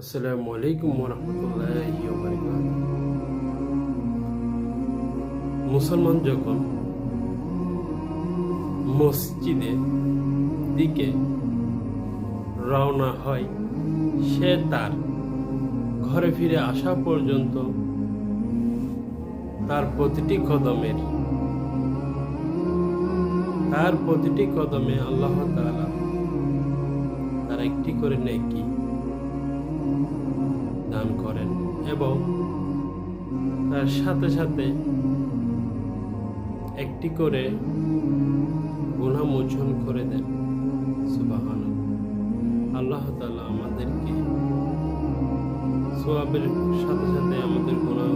আসসালামু আলাইকুম ওরহমতুল্লাহি ওয়াবারাকাতুহু। মুসলমান যখন মসজিদের দিকে রওনা হয়, সে তার ঘরে ফিরে আসা পর্যন্ত তার প্রতিটি কদমে আল্লাহ তাআলা তার একটি করে নেকি দান করেন এবং তার সাথে সাথে একটি করে গুনাহ মোচন করে দেন। সুবহানাল্লাহ। আল্লাহ তাআলা আমাদেরকে সওয়াবের সাথে সাথে আমাদের গুনাহ